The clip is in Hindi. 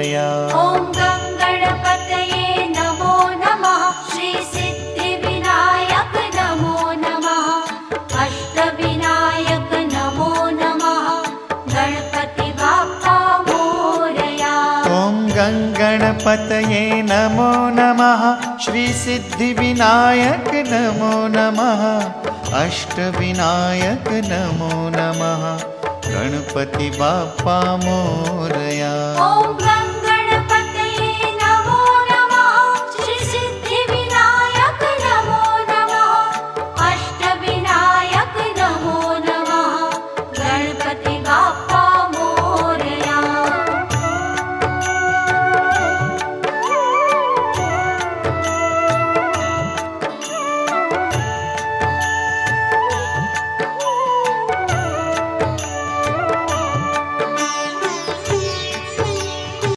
मोरया। ॐ गं गणपतये नमो नमः। श्री सिद्धिविनायक नमो नमः। अष्टविनायक नमो नमः। गणपति बाप्पा मोरया। ॐ गं गणपतये नमो नमः। श्री सिद्धिविनायक नमो नमः। अष्टविनायक नमो नमः। गणपति बाप्पा मोरया। ॐ